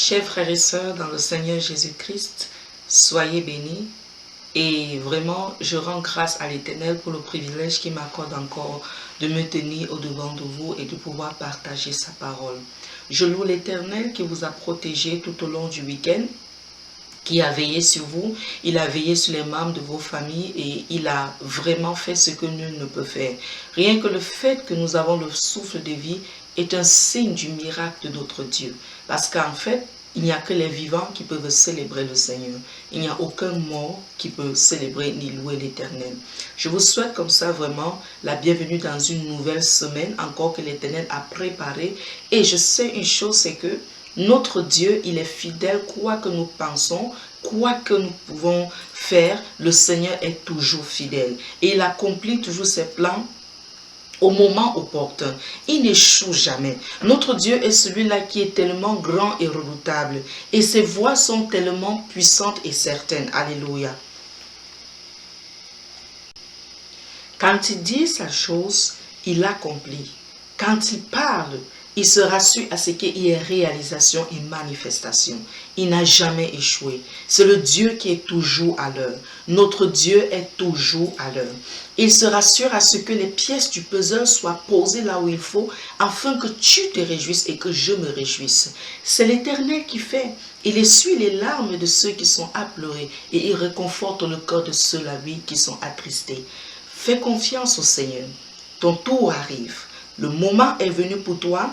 Chers frères et sœurs dans le Seigneur Jésus-Christ, soyez bénis. Et vraiment, je rends grâce à l'Éternel pour le privilège qu'il m'accorde encore de me tenir au-devant de vous et de pouvoir partager sa parole. Je loue l'Éternel qui vous a protégé tout au long du week-end, qui a veillé sur vous, il a veillé sur les membres de vos familles et il a vraiment fait ce que nul ne peut faire. Rien que le fait que nous avons le souffle de vie est un signe du miracle de notre Dieu. Parce qu'en fait, il n'y a que les vivants qui peuvent célébrer le Seigneur. Il n'y a aucun mort qui peut célébrer ni louer l'Éternel. Je vous souhaite comme ça vraiment la bienvenue dans une nouvelle semaine encore que l'Éternel a préparée. Et je sais une chose, c'est que notre Dieu, il est fidèle, quoi que nous pensons, quoi que nous pouvons faire, le Seigneur est toujours fidèle. Et il accomplit toujours ses plans au moment opportun. Il n'échoue jamais. Notre Dieu est celui-là qui est tellement grand et redoutable. Et ses voies sont tellement puissantes et certaines. Alléluia. Quand il dit sa chose, il l'accomplit. Quand il parle, il se rassure à ce qu'il y ait réalisation et manifestation. Il n'a jamais échoué. C'est le Dieu qui est toujours à l'heure. Notre Dieu est toujours à l'heure. Il se rassure à ce que les pièces du puzzle soient posées là où il faut, afin que tu te réjouisses et que je me réjouisse. C'est l'Éternel qui fait. Il essuie les larmes de ceux qui sont à pleurer et il réconforte le cœur de ceux-là, lui, qui sont attristés. Fais confiance au Seigneur. Ton tour arrive. Le moment est venu pour toi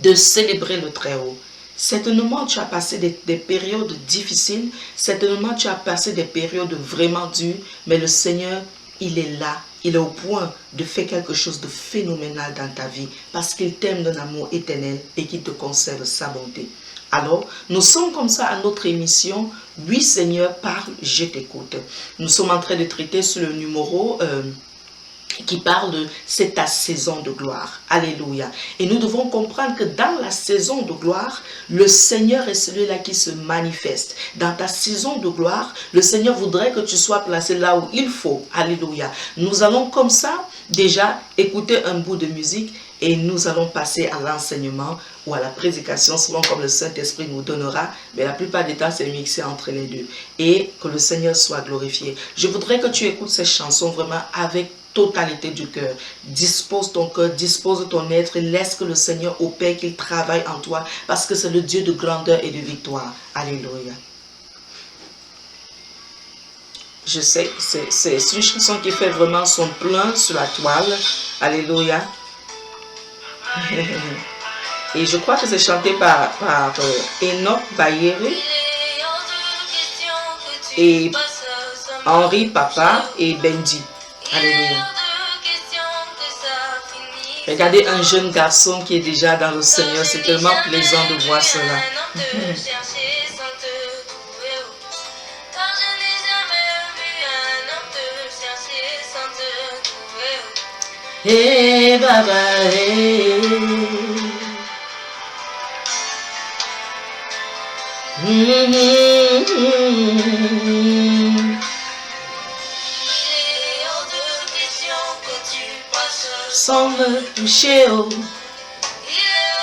de célébrer le Très-Haut. Certainement, tu as passé des périodes difficiles. Certainement, tu as passé des périodes vraiment dures. Mais le Seigneur, il est là. Il est au point de faire quelque chose de phénoménal dans ta vie. Parce qu'il t'aime d'un amour éternel et qu'il te conserve sa bonté. Alors, nous sommes comme ça à notre émission. Oui, Seigneur, parle, je t'écoute. Nous sommes en train de traiter sur le numéro qui parle de c'est ta saison de gloire. Alléluia. Et nous devons comprendre que dans la saison de gloire, le Seigneur est celui-là qui se manifeste. Dans ta saison de gloire, le Seigneur voudrait que tu sois placé là où il faut. Alléluia. Nous allons comme ça déjà écouter un bout de musique et nous allons passer à l'enseignement ou à la prédication selon comme le Saint-Esprit nous donnera. Mais la plupart du temps, c'est mixé entre les deux. Et que le Seigneur soit glorifié. Je voudrais que tu écoutes ces chansons vraiment avec totalité du cœur. Dispose ton cœur, dispose ton être, laisse que le Seigneur opère, qu'il travaille en toi, parce que c'est le Dieu de grandeur et de victoire. Alléluia. Je sais, c'est une chanson qui fait vraiment son plein sur la toile. Alléluia. Et je crois que c'est chanté par Enoch Bayeri et Henri Papa et Benji. Alléluia. Regardez un jeune garçon qui est déjà dans le Seigneur. C'est tellement plaisant de voir cela. Hey Baba, hey. Sans me toucher, oh.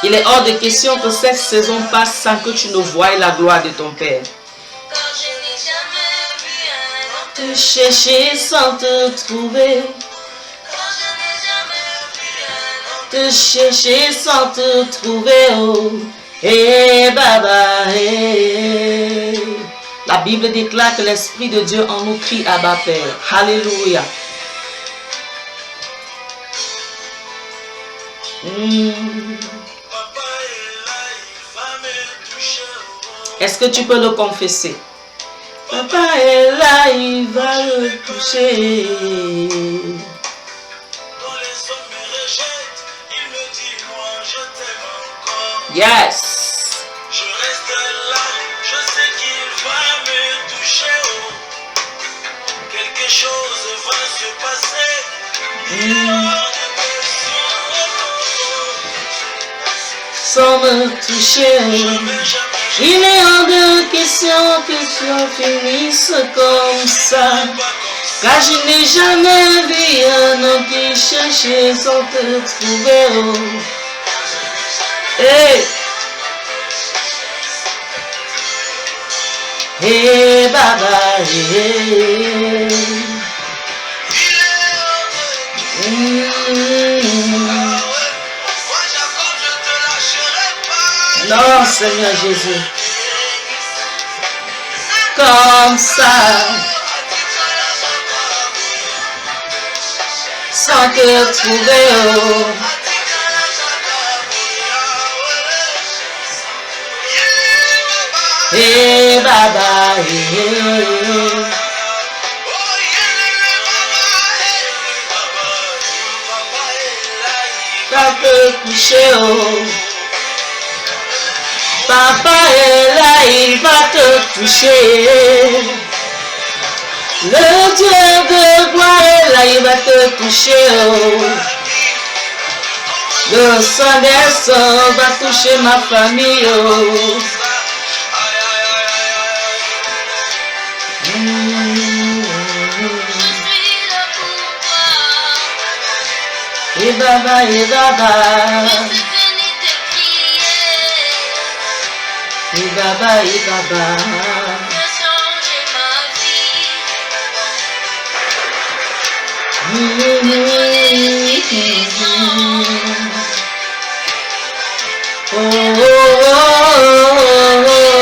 Il est hors de question que cette saison passe sans que tu ne voies la gloire de ton Père. Te chercher sans te trouver. Te chercher sans te trouver, oh. Eh Baba, eh. La Bible déclare que l'Esprit de Dieu en nous crie Abba Père. Alléluia. Est-ce que tu peux le confesser? Papa est là, il va le toucher. Yes. Je reste là, je sais qu'il va me toucher. Quelque chose va se passer. Sans me toucher, il est hors de question que tu en finisses comme ça. Car je n'ai jamais vu un homme qui cherchait sans te trouver. Hey. Eh Baba, eh. Non, Seigneur Jésus. Comme ça. Sans te trouver. Oh. Eh Baba, eh. Va te coucher, oh. Papa est là, il va te toucher. Le Dieu de gloire est là, il va te toucher, oh. Le sang des sangs va toucher ma famille, oh. Et Baba, et Baba. Et Baba, et Baba. Oh, oh, oh, oh, oh.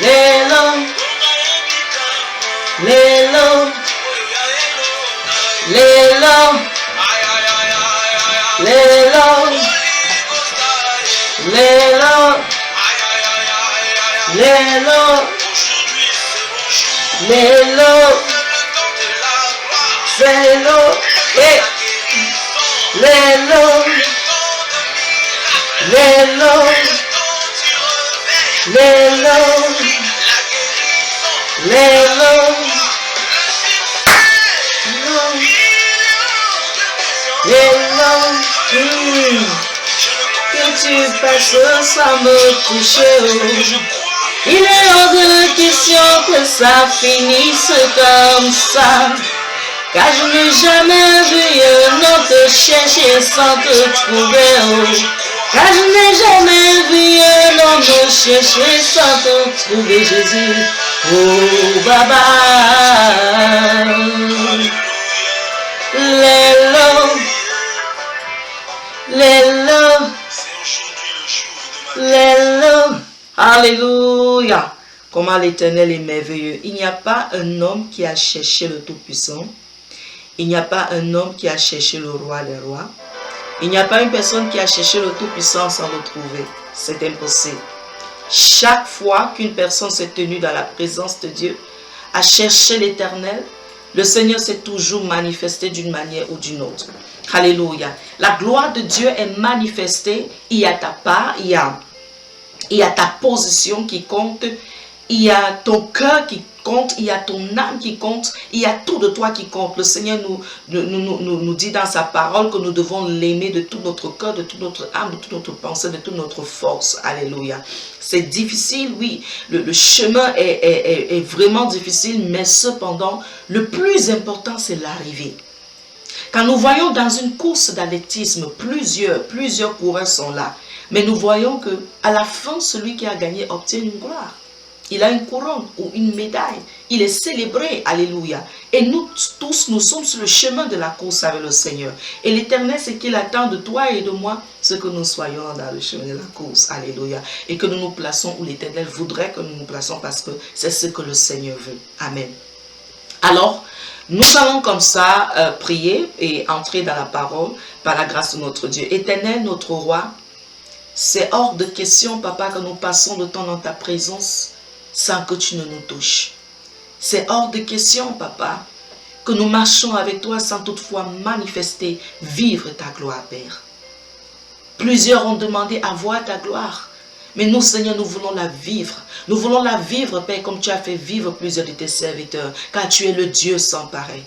Lélo, Lélo, Lélo, Lélo, Lélo, Lélo, Lélo, Lélo, et Lélo, Lélo, Lélo, Lélo, que tu passes sans me toucher. Il est hors de question que ça finisse comme ça. Car je n'ai jamais vu un homme te chercher sans te trouver. Car je n'ai jamais vu un homme te chercher sans te trouver, Jésus. Oh Baba. Lélo, Lélo, Lélo. Alléluia. Comment l'Éternel est merveilleux. Il n'y a pas un homme qui a cherché le Tout-Puissant. Il n'y a pas un homme qui a cherché le roi des rois. Il n'y a pas une personne qui a cherché le Tout-Puissant sans le trouver. C'est impossible. Chaque fois qu'une personne s'est tenue dans la présence de Dieu, a cherché l'Éternel, le Seigneur s'est toujours manifesté d'une manière ou d'une autre. Alléluia. La gloire de Dieu est manifestée. Il y a ta part, il y a ta position qui compte, il y a ton cœur qui compte, il y a ton âme qui compte, il y a tout de toi qui compte. Le Seigneur nous dit dans sa parole que nous devons l'aimer de tout notre cœur, de toute notre âme, de toute notre pensée, de toute notre force. Alléluia. C'est difficile, oui. Le chemin est vraiment difficile, mais cependant, le plus important, c'est l'arrivée. Quand nous voyons dans une course d'athlétisme, plusieurs coureurs sont là. Mais nous voyons que à la fin, celui qui a gagné obtient une gloire. Il a une couronne ou une médaille. Il est célébré. Alléluia. Et nous tous, nous sommes sur le chemin de la course avec le Seigneur. Et l'Éternel, c'est qu'il attend de toi et de moi ce que nous soyons dans le chemin de la course. Alléluia. Et que nous nous plaçons où l'Éternel voudrait que nous nous plaçons parce que c'est ce que le Seigneur veut. Amen. Alors, nous allons comme ça prier et entrer dans la parole par la grâce de notre Dieu. Éternel, notre roi, c'est hors de question, papa, que nous passons le temps dans ta présence sans que tu ne nous touches. C'est hors de question, papa, que nous marchons avec toi sans toutefois manifester, vivre ta gloire, Père. Plusieurs ont demandé à voir ta gloire. Mais nous, Seigneur, nous voulons la vivre. Nous voulons la vivre, Père, comme tu as fait vivre plusieurs de tes serviteurs, car tu es le Dieu sans pareil.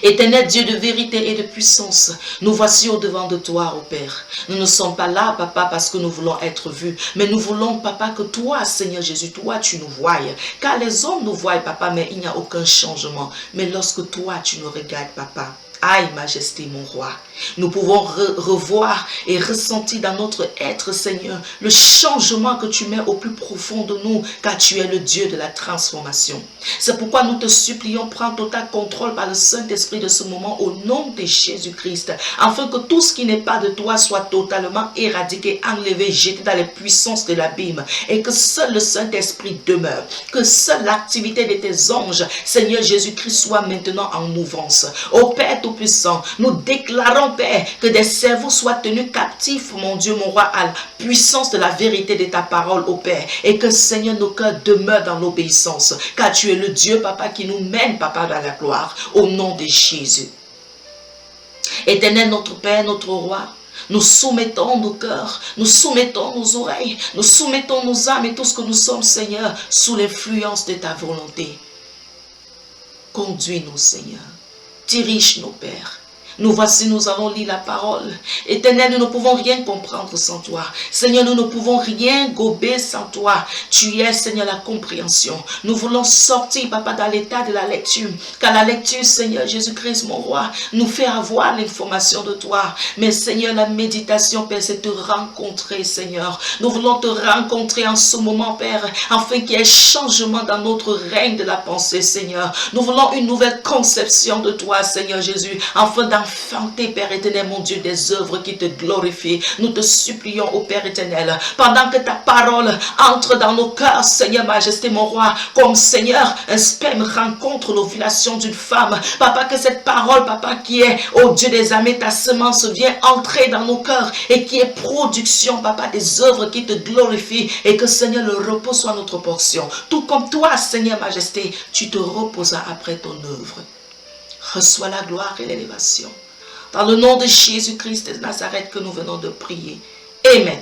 Éternel Dieu de vérité et de puissance, nous voici au-devant de toi, ô Père. Nous ne sommes pas là, papa, parce que nous voulons être vus, mais nous voulons, papa, que toi, Seigneur Jésus, toi, tu nous voies. Car les hommes nous voient, papa, mais il n'y a aucun changement. Mais lorsque toi, tu nous regardes, papa, Aïe, majesté, mon roi. Nous pouvons revoir et ressentir dans notre être, Seigneur, le changement que tu mets au plus profond de nous, car tu es le Dieu de la transformation. C'est pourquoi nous te supplions, prends total contrôle par le Saint-Esprit de ce moment au nom de Jésus-Christ, afin que tout ce qui n'est pas de toi soit totalement éradiqué, enlevé, jeté dans les puissances de l'abîme, et que seul le Saint-Esprit demeure, que seule l'activité de tes anges, Seigneur Jésus-Christ, soit maintenant en mouvance. Ô Père Tout-Puissant, nous déclarons, Père, que des cerveaux soient tenus captifs, mon Dieu, mon roi, à la puissance de la vérité de ta parole, ô Père, et que, Seigneur, nos cœurs demeurent dans l'obéissance, car tu es le Dieu, Papa, qui nous mène, Papa, dans la gloire, au nom de Jésus. Éternel, notre Père, notre roi, nous soumettons nos cœurs, nous soumettons nos oreilles, nous soumettons nos âmes et tout ce que nous sommes, Seigneur, sous l'influence de ta volonté. Conduis-nous, Seigneur. Dirige nos pères. Nous voici, nous allons lire la parole. Éternel, nous ne pouvons rien comprendre sans toi. Seigneur, nous ne pouvons rien gober sans toi. Tu es, Seigneur, la compréhension. Nous voulons sortir, Papa, dans l'état de la lecture. Car la lecture, Seigneur Jésus-Christ, mon roi, nous fait avoir l'information de toi. Mais, Seigneur, la méditation, Père, c'est te rencontrer, Seigneur. Nous voulons te rencontrer en ce moment, Père, afin qu'il y ait changement dans notre règne de la pensée, Seigneur. Nous voulons une nouvelle conception de toi, Seigneur Jésus, afin d'enfanter, Père éternel, mon Dieu, des œuvres qui te glorifient. Nous te supplions, ô Père éternel, pendant que ta parole entre dans nos cœurs, Seigneur, majesté, mon roi, comme Seigneur, un sperme rencontre l'ovulation d'une femme. Papa, que cette parole, Papa, qui est, ô Dieu des armées, ta semence vient entrer dans nos cœurs et qui est production, Papa, des œuvres qui te glorifient, et que, Seigneur, le repos soit notre portion. Tout comme toi, Seigneur, majesté, tu te reposas après ton œuvre. Reçois la gloire et l'élévation. Dans le nom de Jésus-Christ de Nazareth que nous venons de prier. Amen.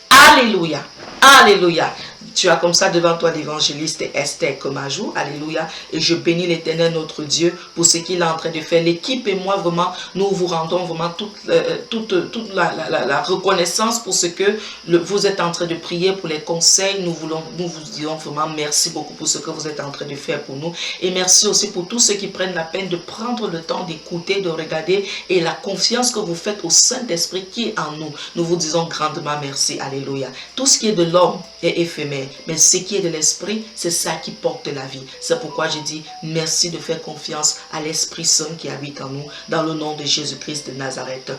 Alléluia. Alléluia. Tu as comme ça devant toi l'évangéliste Esther Komajou. Alléluia. Et je bénis l'Éternel notre Dieu pour ce qu'il est en train de faire. L'équipe et moi, vraiment, nous vous rendons vraiment toute la reconnaissance pour ce que vous êtes en train de prier, pour les conseils. Nous vous disons vraiment merci beaucoup pour ce que vous êtes en train de faire pour nous. Et merci aussi pour tous ceux qui prennent la peine de prendre le temps d'écouter, de regarder, et la confiance que vous faites au Saint-Esprit qui est en nous. Nous vous disons grandement merci. Alléluia. Tout ce qui est de l'homme est éphémère. Mais ce qui est de l'esprit, c'est ça qui porte la vie. C'est pourquoi je dis merci de faire confiance à l'Esprit Saint qui habite en nous, dans le nom de Jésus-Christ de Nazareth.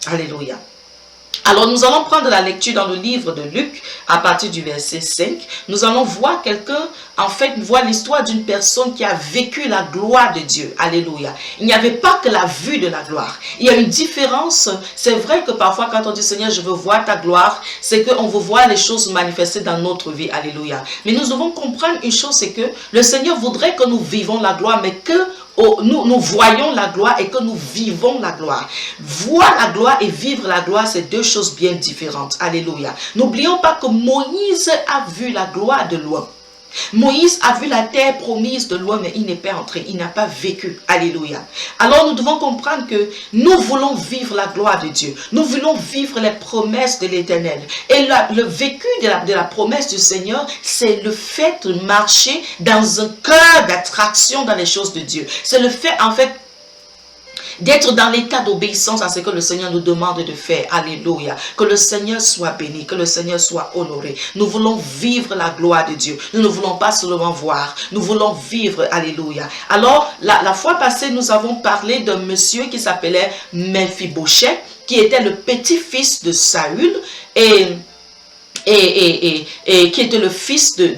Alléluia. Alors nous allons prendre la lecture dans le livre de Luc à partir du verset 5. Nous allons voir quelqu'un, en fait, voir l'histoire d'une personne qui a vécu la gloire de Dieu. Alléluia. Il n'y avait pas que la vue de la gloire. Il y a une différence. C'est vrai que parfois quand on dit Seigneur, je veux voir ta gloire, c'est qu'on veut voir les choses manifestées dans notre vie. Alléluia. Mais nous devons comprendre une chose, c'est que le Seigneur voudrait que nous vivons la gloire, mais que nous voyons la gloire et que nous vivons la gloire. Voir la gloire et vivre la gloire, c'est deux choses bien différentes. Alléluia. N'oublions pas que Moïse a vu la gloire de loin. Moïse a vu la terre promise de loin, mais il n'est pas entré, il n'a pas vécu. Alléluia. Alors nous devons comprendre que nous voulons vivre la gloire de Dieu. Nous voulons vivre les promesses de l'Éternel. Et le vécu de la promesse du Seigneur, c'est le fait de marcher dans un cœur d'attraction dans les choses de Dieu. C'est le fait, en fait, d'être dans l'état d'obéissance à ce que le Seigneur nous demande de faire. Alléluia. Que le Seigneur soit béni, que le Seigneur soit honoré. Nous voulons vivre la gloire de Dieu. Nous ne voulons pas seulement voir, nous voulons vivre. Alléluia. Alors, la fois passée, nous avons parlé d'un monsieur qui s'appelait Mephibosheth, qui était le petit-fils de Saül et qui était le fils de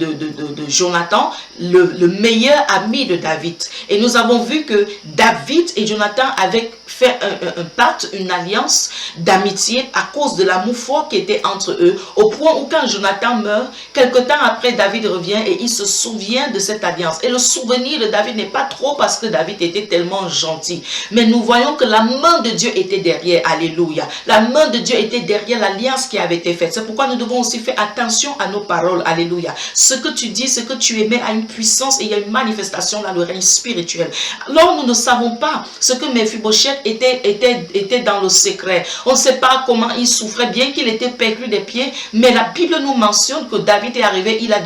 Jonathan, le meilleur ami de David. Et nous avons vu que David et Jonathan avaient fait un pacte, une alliance d'amitié à cause de l'amour fort qui était entre eux, au point où quand Jonathan meurt, quelque temps après, David revient et il se souvient de cette alliance. Et le souvenir de David n'est pas trop parce que David était tellement gentil, mais nous voyons que la main de Dieu était derrière. Alléluia. La main de Dieu était derrière l'alliance qui avait été faite. C'est pourquoi nous devons aussi faire attention à nos paroles. Alléluia. Ce que tu dis, ce que tu émets a une puissance et il y a une manifestation dans le règne spirituel. Alors nous ne savons pas ce que Mephibosheth était dans le secret. On ne sait pas comment il souffrait, bien qu'il était perclus des pieds, mais la Bible nous mentionne que David est arrivé, il a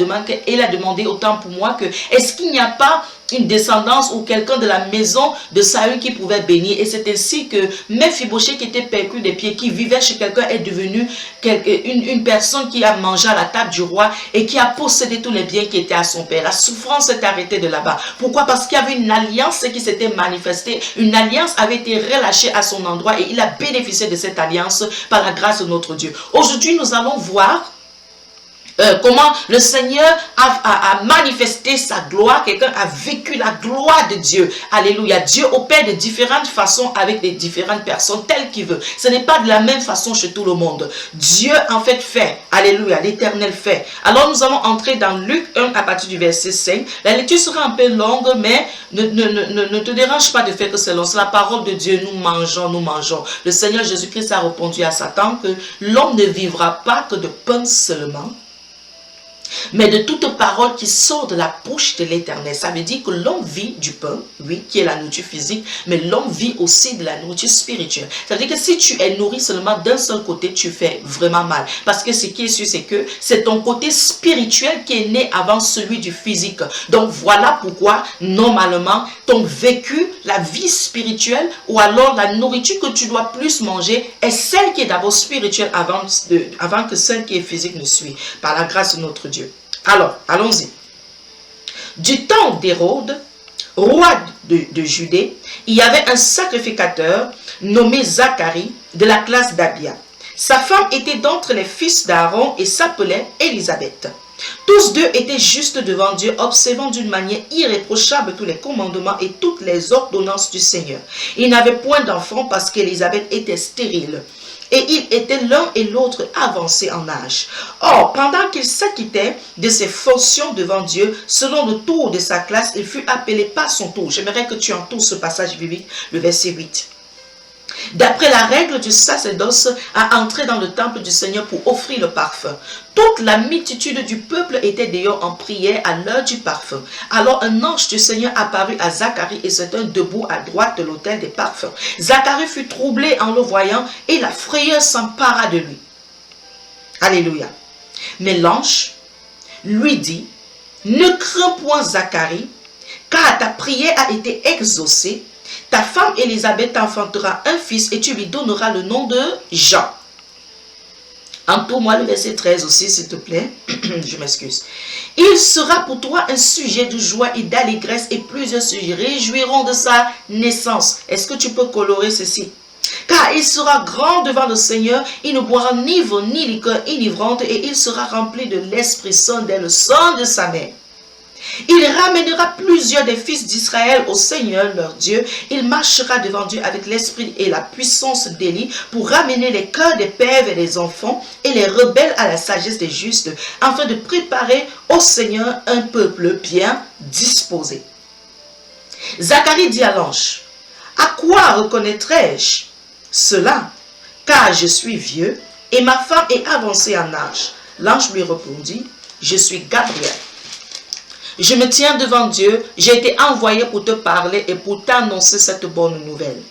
demandé autant pour moi que est-ce qu'il n'y a pas une descendance ou quelqu'un de la maison de Saül qui pouvait bénir. Et c'est ainsi que Mephibosheth, qui était perclus des pieds, qui vivait chez quelqu'un, est devenu une personne qui a mangé à la table du roi et qui a possédé tous les biens qui étaient à son père. La souffrance s'est arrêtée de là-bas. Pourquoi? Parce qu'il y avait une alliance qui s'était manifestée. Une alliance avait été relâchée à son endroit et il a bénéficié de cette alliance par la grâce de notre Dieu. Aujourd'hui, nous allons voir comment le Seigneur a manifesté sa gloire. Quelqu'un a vécu la gloire de Dieu. Alléluia. Dieu opère de différentes façons avec les différentes personnes telles qu'il veut. Ce n'est pas de la même façon chez tout le monde. Dieu en fait fait. Alléluia. L'Éternel fait. Alors nous allons entrer dans Luc 1 à partir du verset 5. La lecture sera un peu longue, mais ne te dérange pas de faire que c'est long. C'est la parole de Dieu. Nous mangeons, nous mangeons. Le Seigneur Jésus-Christ a répondu à Satan que l'homme ne vivra pas que de pain seulement, mais de toute parole qui sort de la bouche de l'Éternel. Ça veut dire que l'homme vit du pain, oui, qui est la nourriture physique, mais l'homme vit aussi de la nourriture spirituelle. Ça veut dire que si tu es nourri seulement d'un seul côté, tu fais vraiment mal. Parce que ce qui est sûr, c'est que c'est ton côté spirituel qui est né avant celui du physique. Donc voilà pourquoi, normalement, ton vécu, la vie spirituelle, ou alors la nourriture que tu dois plus manger, est celle qui est d'abord spirituelle avant que celle qui est physique ne suit. Par la grâce de notre Dieu. Alors, allons-y. Du temps d'Hérode, roi de Judée, il y avait un sacrificateur nommé Zacharie de la classe d'Abia. Sa femme était d'entre les fils d'Aaron et s'appelait Élisabeth. Tous deux étaient justes devant Dieu, observant d'une manière irréprochable tous les commandements et toutes les ordonnances du Seigneur. Ils n'avaient point d'enfants parce qu'Élisabeth était stérile. Et ils étaient l'un et l'autre avancés en âge. Or, pendant qu'il s'acquittait de ses fonctions devant Dieu, selon le tour de sa classe, il fut appelé par son tour. J'aimerais que tu entoures ce passage biblique, le verset 8. D'après la règle du sacerdoce, à entrer dans le temple du Seigneur pour offrir le parfum. Toute la multitude du peuple était dehors en prière à l'heure du parfum. Alors un ange du Seigneur apparut à Zacharie et se tint debout à droite de l'autel des parfums. Zacharie fut troublé en le voyant et la frayeur s'empara de lui. Alléluia. Mais l'ange lui dit, ne crains point Zacharie, car ta prière a été exaucée. Ta femme Élisabeth enfantera un fils et tu lui donneras le nom de Jean. Entoure-moi le verset 13 aussi, s'il te plaît. Je m'excuse. Il sera pour toi un sujet de joie et d'allégresse et plusieurs se réjouiront de sa naissance. Est-ce que tu peux colorer ceci? Car il sera grand devant le Seigneur, il ne boira ni vin ni liqueur enivrante et il sera rempli de l'Esprit Saint dès le sang de sa mère. Il ramènera plusieurs des fils d'Israël au Seigneur leur Dieu. Il marchera devant Dieu avec l'esprit et la puissance d'Élie pour ramener les cœurs des pères et des enfants et les rebelles à la sagesse des justes, afin de préparer au Seigneur un peuple bien disposé. Zacharie dit à l'ange, à quoi reconnaîtrai-je cela? Car je suis vieux et ma femme est avancée en âge. L'ange lui répondit, je suis Gabriel. Je me tiens devant Dieu, j'ai été envoyé pour te parler et pour t'annoncer cette bonne nouvelle.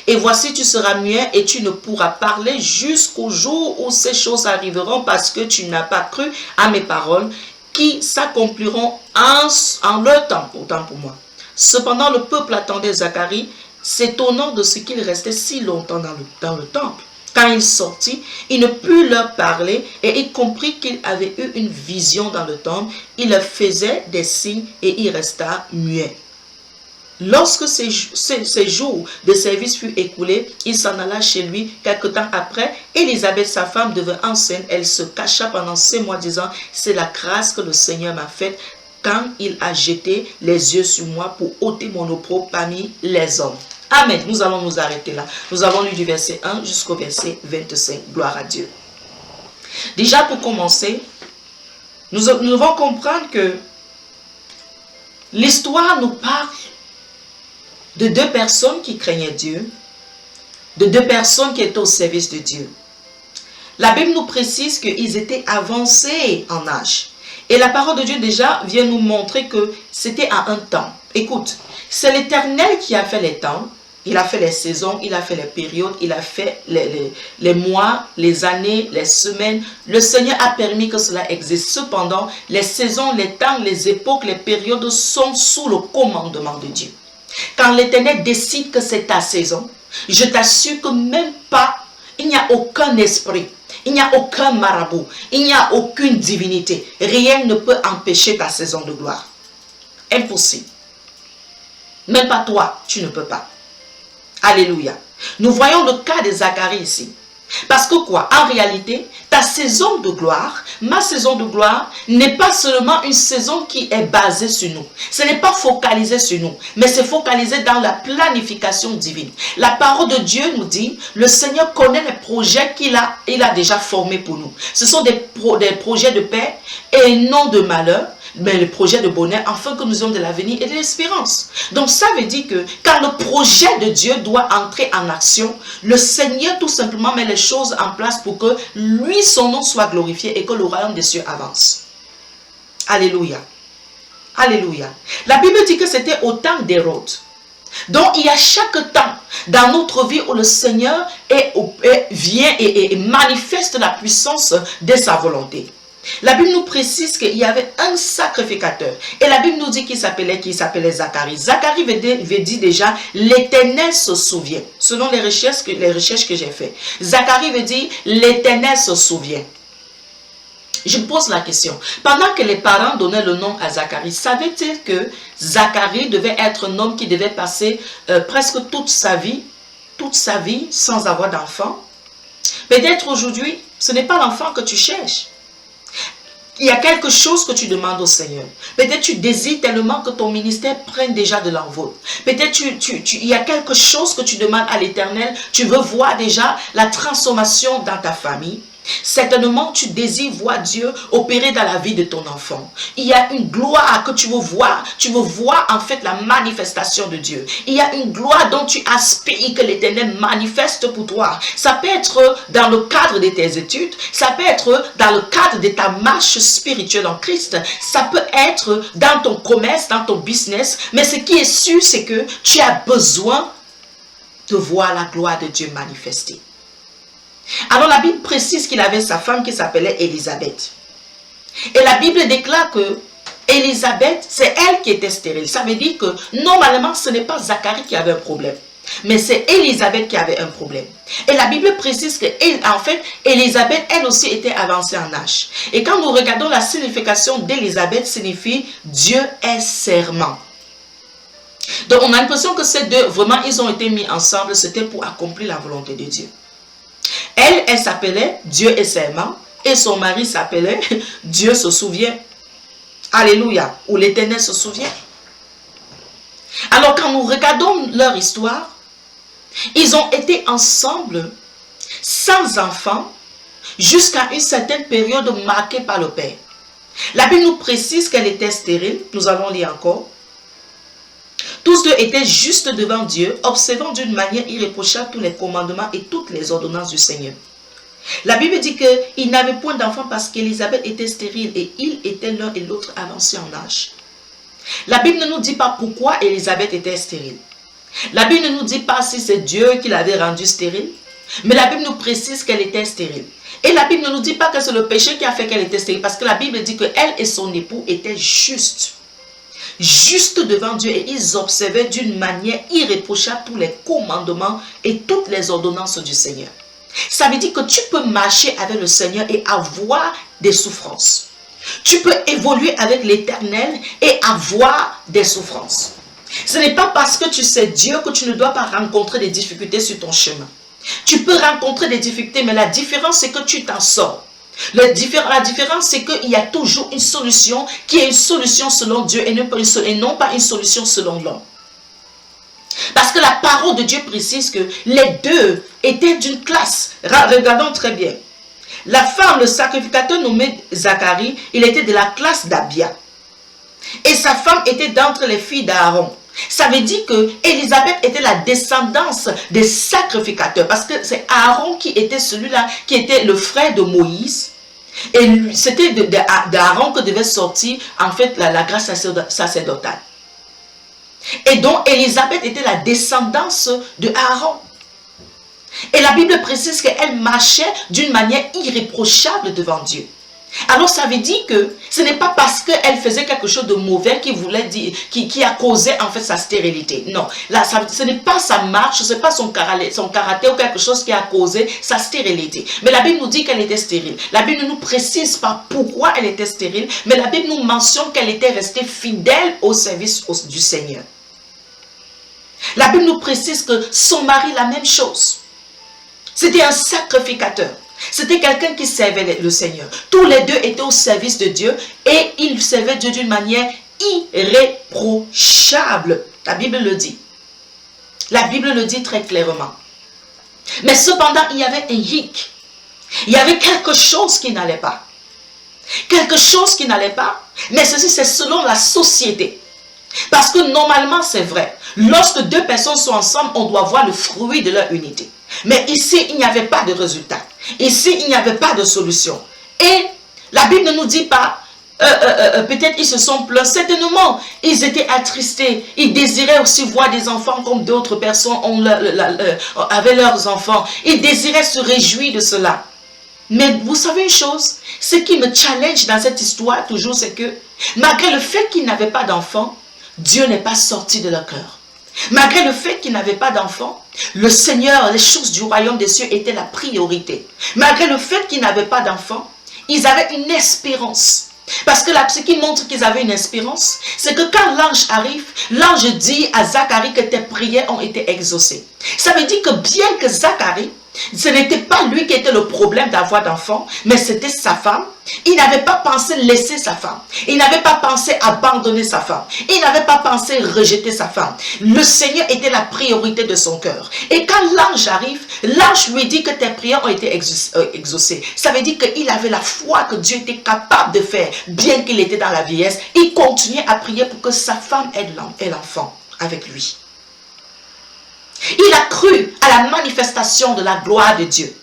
Et voici, tu seras muet et tu ne pourras parler jusqu'au jour où ces choses arriveront parce que tu n'as pas cru à mes paroles qui s'accompliront en leur temps, autant pour moi. Cependant, le peuple attendait Zacharie, s'étonnant de ce qu'il restait si longtemps dans le temple. Quand il sortit, il ne put leur parler et il comprit qu'il avait eu une vision dans le temple. Il leur faisait des signes et il resta muet. Lorsque ces jours de service furent écoulés, il s'en alla chez lui. Quelque temps après, Élisabeth, sa femme, devint enceinte. Elle se cacha pendant 6 mois, disant, c'est la grâce que le Seigneur m'a faite quand il a jeté les yeux sur moi pour ôter mon opprobre parmi les hommes. Amen. Nous allons nous arrêter là. Nous avons lu du verset 1 jusqu'au verset 25. Gloire à Dieu. Déjà pour commencer, nous devons comprendre que l'histoire nous parle de 2 personnes qui craignaient Dieu, de 2 personnes qui étaient au service de Dieu. La Bible nous précise qu'ils étaient avancés en âge. Et la parole de Dieu déjà vient nous montrer que c'était à un temps. Écoute, c'est l'Éternel qui a fait les temps. Il a fait les saisons, il a fait les périodes, il a fait les mois, les années, les semaines. Le Seigneur a permis que cela existe. Cependant, les saisons, les temps, les époques, les périodes sont sous le commandement de Dieu. Quand l'Éternel décide que c'est ta saison, je t'assure que même pas, il n'y a aucun esprit, il n'y a aucun marabout, il n'y a aucune divinité. Rien ne peut empêcher ta saison de gloire. Impossible. Même pas toi, tu ne peux pas. Alléluia. Nous voyons le cas de Zacharie ici. Parce que quoi? En réalité, ta saison de gloire, ma saison de gloire, n'est pas seulement une saison qui est basée sur nous. Ce n'est pas focalisé sur nous, mais c'est focalisé dans la planification divine. La parole de Dieu nous dit, le Seigneur connaît les projets qu'il a déjà formés pour nous. Ce sont des projets de paix et non de malheur, mais le projet de bonheur, afin que nous ayons de l'avenir et de l'espérance. Donc ça veut dire que quand le projet de Dieu doit entrer en action, le Seigneur tout simplement met les choses en place pour que lui, son nom soit glorifié et que le royaume des cieux avance. Alléluia. Alléluia. La Bible dit que c'était au temps d'Hérode. Donc il y a chaque temps dans notre vie où le Seigneur vient et manifeste la puissance de sa volonté. La Bible nous précise qu'il y avait un sacrificateur. Et la Bible nous dit qu'il s'appelait Zacharie. Zacharie veut dire déjà l'Éternel se souvient. Selon les recherches que j'ai faites. Zacharie veut dire l'Éternel se souvient. Je pose la question. Pendant que les parents donnaient le nom à Zacharie, savait-il que Zacharie devait être un homme qui devait passer presque toute sa vie sans avoir d'enfant? Peut-être aujourd'hui, ce n'est pas l'enfant que tu cherches. Il y a quelque chose que tu demandes au Seigneur. Peut-être tu désires tellement que ton ministère prenne déjà de l'envol. Peut-être il y a quelque chose que tu demandes à l'Éternel. Tu veux voir déjà la transformation dans ta famille. Certainement, tu désires voir Dieu opérer dans la vie de ton enfant. Il y a une gloire que tu veux voir. Tu veux voir en fait la manifestation de Dieu. Il y a une gloire dont tu aspires que l'Éternel manifeste pour toi. Ça peut être dans le cadre de tes études. Ça peut être dans le cadre de ta marche spirituelle en Christ. Ça peut être dans ton commerce, dans ton business. Mais ce qui est sûr, c'est que tu as besoin de voir la gloire de Dieu manifester. Alors la Bible précise qu'il avait sa femme qui s'appelait Élisabeth. Et la Bible déclare que Élisabeth, c'est elle qui était stérile. Ça veut dire que normalement ce n'est pas Zacharie qui avait un problème, mais c'est Élisabeth qui avait un problème. Et la Bible précise que en fait Élisabeth, elle aussi était avancée en âge. Et quand nous regardons la signification d'Élisabeth, signifie Dieu est serment. Donc on a l'impression que ces deux, vraiment ils ont été mis ensemble, c'était pour accomplir la volonté de Dieu. Elle s'appelait Dieu est serment et son mari s'appelait Dieu se souvient. Alléluia. Ou l'Éternel se souvient. Alors quand nous regardons leur histoire, ils ont été ensemble sans enfants jusqu'à une certaine période marquée par le Père. La Bible nous précise qu'elle était stérile. Nous allons lire encore. Tous deux étaient justes devant Dieu, observant d'une manière irréprochable tous les commandements et toutes les ordonnances du Seigneur. La Bible dit qu'ils n'avaient point d'enfant parce qu'Élisabeth était stérile et ils étaient l'un et l'autre avancés en âge. La Bible ne nous dit pas pourquoi Élisabeth était stérile. La Bible ne nous dit pas si c'est Dieu qui l'avait rendue stérile, mais la Bible nous précise qu'elle était stérile. Et la Bible ne nous dit pas que c'est le péché qui a fait qu'elle était stérile, parce que la Bible dit qu'elle et son époux étaient justes devant Dieu et ils observaient d'une manière irréprochable tous les commandements et toutes les ordonnances du Seigneur. Ça veut dire que tu peux marcher avec le Seigneur et avoir des souffrances. Tu peux évoluer avec l'Éternel et avoir des souffrances. Ce n'est pas parce que tu sais Dieu que tu ne dois pas rencontrer des difficultés sur ton chemin. Tu peux rencontrer des difficultés, mais la différence c'est que tu t'en sors. La différence, c'est qu'il y a toujours une solution qui est une solution selon Dieu et non pas une solution selon l'homme. Parce que la parole de Dieu précise que les deux étaient d'une classe. Regardons très bien. La femme, le sacrificateur nommé Zacharie, il était de la classe d'Abia. Et sa femme était d'entre les filles d'Aaron. Ça veut dire que Élisabeth était la descendance des sacrificateurs. Parce que c'est Aaron qui était celui-là, qui était le frère de Moïse. Et c'était d'Aaron que devait sortir en fait la grâce sacerdotale. et dont Élisabeth était la descendance de Aaron. Et la Bible précise qu'elle marchait d'une manière irréprochable devant Dieu. Alors ça veut dire que ce n'est pas parce qu'elle faisait quelque chose de mauvais qui a causé en fait sa stérilité. Non, là, ce n'est pas sa marche, ce n'est pas son caractère ou quelque chose qui a causé sa stérilité. Mais la Bible nous dit qu'elle était stérile. La Bible ne nous précise pas pourquoi elle était stérile, mais la Bible nous mentionne qu'elle était restée fidèle au service du Seigneur. La Bible nous précise que son mari, la même chose. C'était un sacrificateur. C'était quelqu'un qui servait le Seigneur. Tous les deux étaient au service de Dieu et ils servaient Dieu d'une manière irréprochable. La Bible le dit. La Bible le dit très clairement. Mais cependant, il y avait un hic. Il y avait quelque chose qui n'allait pas. Quelque chose qui n'allait pas. Mais ceci, c'est selon la société. Parce que normalement, c'est vrai. Lorsque deux personnes sont ensemble, on doit voir le fruit de leur unité. Mais ici, il n'y avait pas de résultat. Ici, il n'y avait pas de solution. Et la Bible ne nous dit pas, peut-être ils se sont plaints. Certainement, ils étaient attristés. Ils désiraient aussi voir des enfants comme d'autres personnes avaient leurs enfants. Ils désiraient se réjouir de cela. Mais vous savez une chose, ce qui me challenge dans cette histoire toujours, c'est que malgré le fait qu'ils n'avaient pas d'enfants, Dieu n'est pas sorti de leur cœur. Malgré le fait qu'ils n'avaient pas d'enfants, le Seigneur, les choses du royaume des cieux étaient la priorité. Malgré le fait qu'ils n'avaient pas d'enfants, ils avaient une espérance. Parce que ce qui montre qu'ils avaient une espérance, c'est que quand l'ange arrive, l'ange dit à Zacharie que tes prières ont été exaucées. Ça veut dire que bien que Zacharie, ce n'était pas lui qui était le problème d'avoir d'enfants, mais c'était sa femme. Il n'avait pas pensé laisser sa femme. Il n'avait pas pensé abandonner sa femme. Il n'avait pas pensé rejeter sa femme. Le Seigneur était la priorité de son cœur. Et quand l'ange arrive, l'ange lui dit que tes prières ont été exaucées. Ça veut dire qu'il avait la foi que Dieu était capable de faire. Bien qu'il était dans la vieillesse, il continuait à prier pour que sa femme ait l'enfant avec lui. Il a cru à la manifestation de la gloire de Dieu.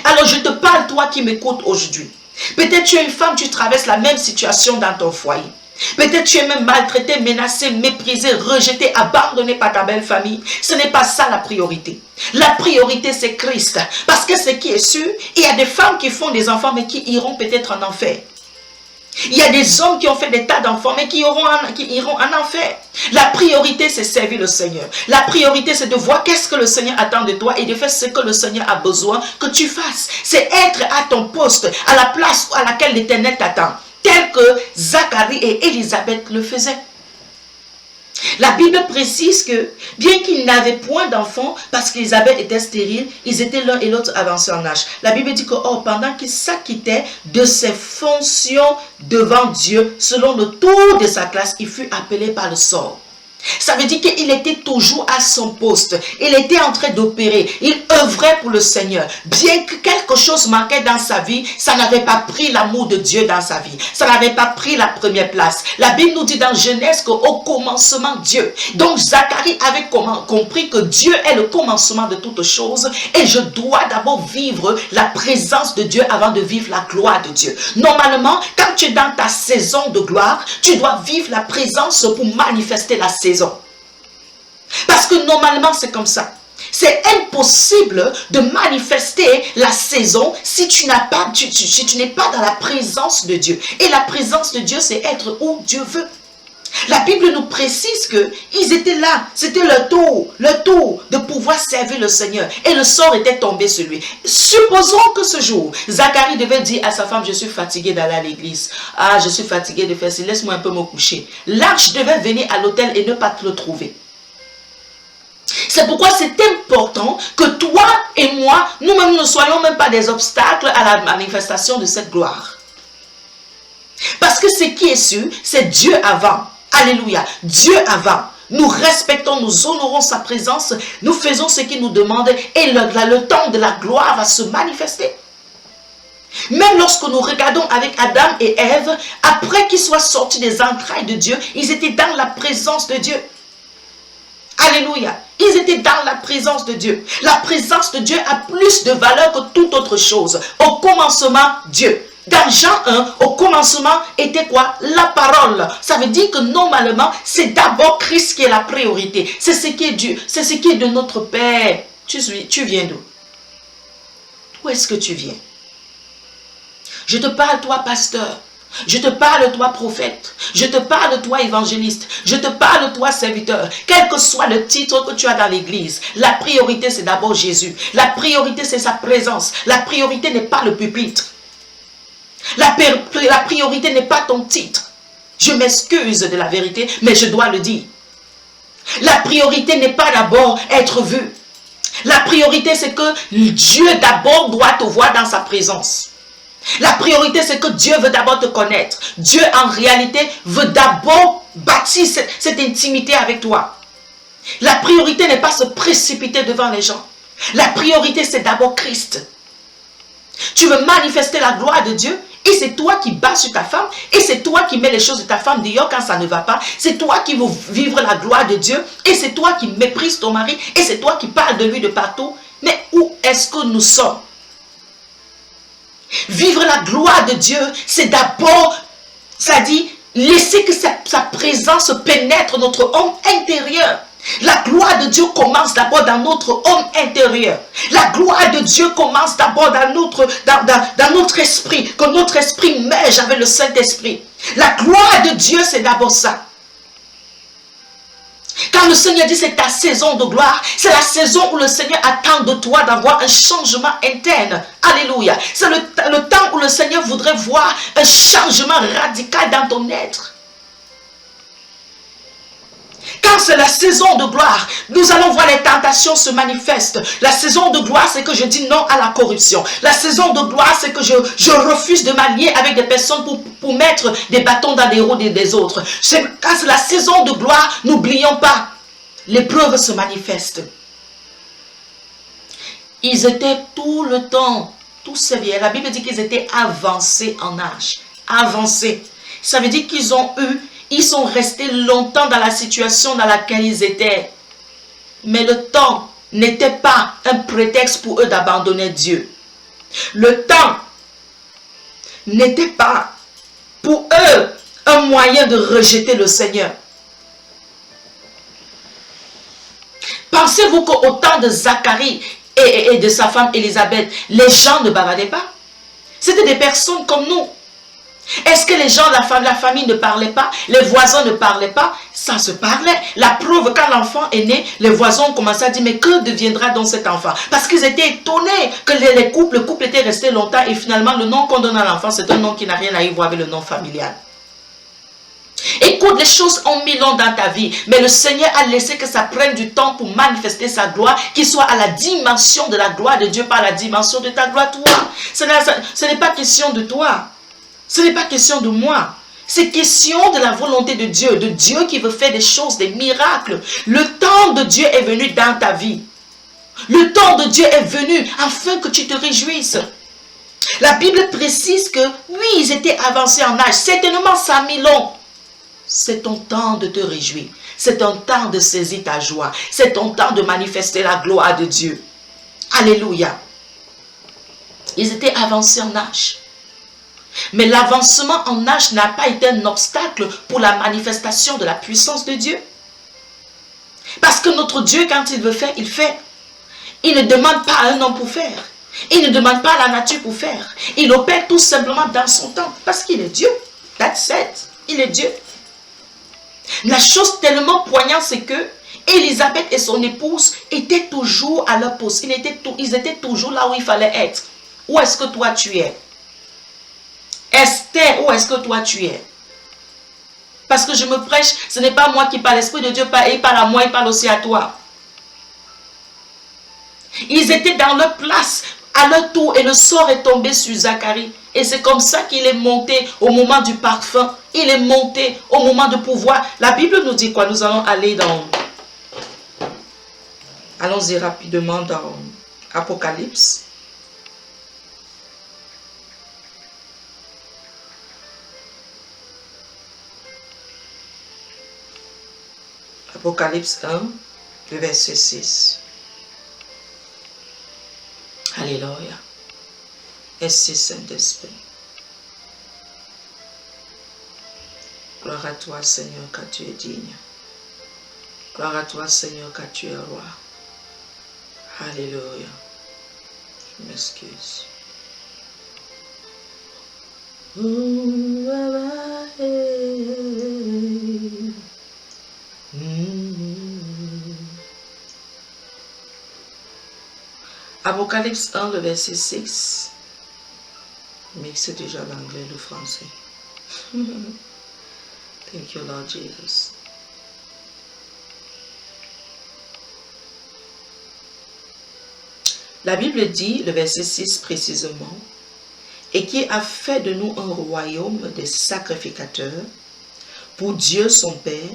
Alors je te parle, toi qui m'écoutes aujourd'hui. Peut-être tu es une femme, tu traverses la même situation dans ton foyer. Peut-être tu es même maltraité, menacé, méprisé, rejeté, abandonné par ta belle famille. Ce n'est pas ça la priorité. La priorité c'est Christ. Parce que ce qui est sûr, il y a des femmes qui font des enfants mais qui iront peut-être en enfer. Il y a des hommes qui ont fait des tas d'enfants, mais qui iront en enfer. La priorité, c'est servir le Seigneur. La priorité, c'est de voir qu'est-ce que le Seigneur attend de toi et de faire ce que le Seigneur a besoin que tu fasses. C'est être à ton poste, à la place à laquelle l'Éternel t'attend, tel que Zacharie et Élisabeth le faisaient. La Bible précise que, bien qu'ils n'avaient point d'enfants, parce qu'Élisabeth était stérile, ils étaient l'un et l'autre avancés en âge. La Bible dit que, pendant qu'il s'acquittait de ses fonctions devant Dieu, selon le tour de sa classe, il fut appelé par le sort. Ça veut dire qu'il était toujours à son poste. Il était en train d'opérer. Il œuvrait pour le Seigneur. Bien que quelque chose manquait dans sa vie, ça n'avait pas pris l'amour de Dieu dans sa vie. Ça n'avait pas pris la première place. La Bible nous dit dans Genèse qu'au commencement, Dieu. Donc Zacharie avait compris que Dieu est le commencement de toutes choses. Et je dois d'abord vivre la présence de Dieu avant de vivre la gloire de Dieu. Normalement, quand tu es dans ta saison de gloire, tu dois vivre la présence pour manifester la saison. Parce que normalement c'est comme ça. C'est impossible de manifester la saison si tu n'es pas dans la présence de Dieu. Et la présence de Dieu, c'est être où Dieu veut. La Bible nous précise qu'ils étaient là. C'était leur tour de pouvoir servir le Seigneur. Et le sort était tombé sur lui. Supposons que ce jour, Zacharie devait dire à sa femme, je suis fatigué d'aller à l'église. Ah, je suis fatigué de faire ça. Laisse-moi un peu me coucher. L'arche devait venir à l'autel et ne pas te le trouver. C'est pourquoi c'est important que toi et moi, nous-mêmes ne soyons même pas des obstacles à la manifestation de cette gloire. Parce que ce qui est sûr, c'est Dieu avant. Alléluia. Dieu avant. Nous respectons, nous honorons sa présence, nous faisons ce qu'il nous demande et le temps de la gloire va se manifester. Même lorsque nous regardons avec Adam et Ève, après qu'ils soient sortis des entrailles de Dieu, ils étaient dans la présence de Dieu. Alléluia. Ils étaient dans la présence de Dieu. La présence de Dieu a plus de valeur que toute autre chose. Au commencement, Dieu. Dans Jean 1, au commencement était quoi? La parole. Ça veut dire que normalement, c'est d'abord Christ qui est la priorité. C'est ce qui est Dieu. C'est ce qui est de notre Père. Tu viens d'où? Où est-ce que tu viens? Je te parle, toi, pasteur. Je te parle, toi, prophète. Je te parle, toi, évangéliste. Je te parle, toi, serviteur. Quel que soit le titre que tu as dans l'église, la priorité, c'est d'abord Jésus. La priorité, c'est sa présence. La priorité n'est pas le pupitre. La priorité n'est pas ton titre. Je m'excuse de la vérité, mais je dois le dire. La priorité n'est pas d'abord être vu. La priorité, c'est que Dieu d'abord doit te voir dans sa présence. La priorité, c'est que Dieu veut d'abord te connaître. Dieu, en réalité, veut d'abord bâtir cette intimité avec toi. La priorité n'est pas se précipiter devant les gens. La priorité, c'est d'abord Christ. Tu veux manifester la gloire de Dieu et c'est toi qui bats sur ta femme et c'est toi qui mets les choses de ta femme dehors quand ça ne va pas. C'est toi qui veux vivre la gloire de Dieu et c'est toi qui méprises ton mari et c'est toi qui parles de lui de partout. Mais où est-ce que nous sommes? Vivre la gloire de Dieu, c'est d'abord, ça dit, laisser que sa présence pénètre notre homme intérieur. La gloire de Dieu commence d'abord dans notre homme intérieur. La gloire de Dieu commence d'abord dans notre esprit, que notre esprit merge avec le Saint-Esprit. La gloire de Dieu, c'est d'abord ça. Quand le Seigneur dit c'est ta saison de gloire, c'est la saison où le Seigneur attend de toi d'avoir un changement interne. Alléluia. C'est le temps où le Seigneur voudrait voir un changement radical dans ton être. Quand c'est la saison de gloire, nous allons voir les tentations se manifestent. La saison de gloire, c'est que je dis non à la corruption. La saison de gloire, c'est que je refuse de m'allier avec des personnes pour mettre des bâtons dans les roues des autres. Quand c'est la saison de gloire, n'oublions pas, l'épreuve se manifeste. Ils étaient tout le temps, tous ces vieux. La Bible dit qu'ils étaient avancés en âge. Avancés. Ça veut dire qu'ils sont restés longtemps dans la situation dans laquelle ils étaient. Mais le temps n'était pas un prétexte pour eux d'abandonner Dieu. Le temps n'était pas pour eux un moyen de rejeter le Seigneur. Pensez-vous qu'au temps de Zacharie et de sa femme Élisabeth, les gens ne bavardaient pas? C'était des personnes comme nous. Est-ce que les gens, la famille ne parlaient pas? Les voisins ne parlaient pas? Ça se parlait. La preuve, quand l'enfant est né, les voisins ont commencé à dire, mais que deviendra donc cet enfant? Parce qu'ils étaient étonnés que le couple était resté longtemps et finalement le nom qu'on donne à l'enfant, c'est un nom qui n'a rien à y voir avec le nom familial. Écoute, les choses ont mis long dans ta vie, mais le Seigneur a laissé que ça prenne du temps pour manifester sa gloire, qu'il soit à la dimension de la gloire de Dieu, pas à la dimension de ta gloire, toi. Ce n'est pas question de toi. Ce n'est pas question de moi. C'est question de la volonté de Dieu qui veut faire des choses, des miracles. Le temps de Dieu est venu dans ta vie. Le temps de Dieu est venu afin que tu te réjouisses. La Bible précise que oui, ils étaient avancés en âge. Certainement, ça a mis long. C'est ton temps de te réjouir. C'est ton temps de saisir ta joie. C'est ton temps de manifester la gloire de Dieu. Alléluia. Ils étaient avancés en âge. Mais l'avancement en âge n'a pas été un obstacle pour la manifestation de la puissance de Dieu. Parce que notre Dieu, quand il veut faire, il fait. Il ne demande pas à un homme pour faire. Il ne demande pas à la nature pour faire. Il opère tout simplement dans son temps. Parce qu'il est Dieu. That's it. Il est Dieu. La chose tellement poignante, c'est que Élisabeth et son épouse étaient toujours à leur poste. Ils étaient toujours là où il fallait être. Où est-ce que toi tu es? Esther, où est-ce que toi tu es? Parce que je me prêche, ce n'est pas moi qui parle, l'Esprit de Dieu parle, il parle à moi, il parle aussi à toi. Ils étaient dans leur place, à leur tour, et le sort est tombé sur Zacharie. Et c'est comme ça qu'il est monté au moment du parfum. Il est monté au moment de pouvoir. La Bible nous dit quoi? Nous allons aller dans... Allons-y rapidement dans Apocalypse. Apocalypse 1, le verset 6. Alléluia. Merci Saint-Esprit. Gloire à toi, Seigneur, car tu es digne. Gloire à toi, Seigneur, car tu es roi. Alléluia. Je m'excuse. Apocalypse 1, le verset 6. Mixe déjà l'anglais, le français. Thank you, Lord Jesus. La Bible dit, le verset 6 précisément, et qui a fait de nous un royaume des sacrificateurs pour Dieu son Père,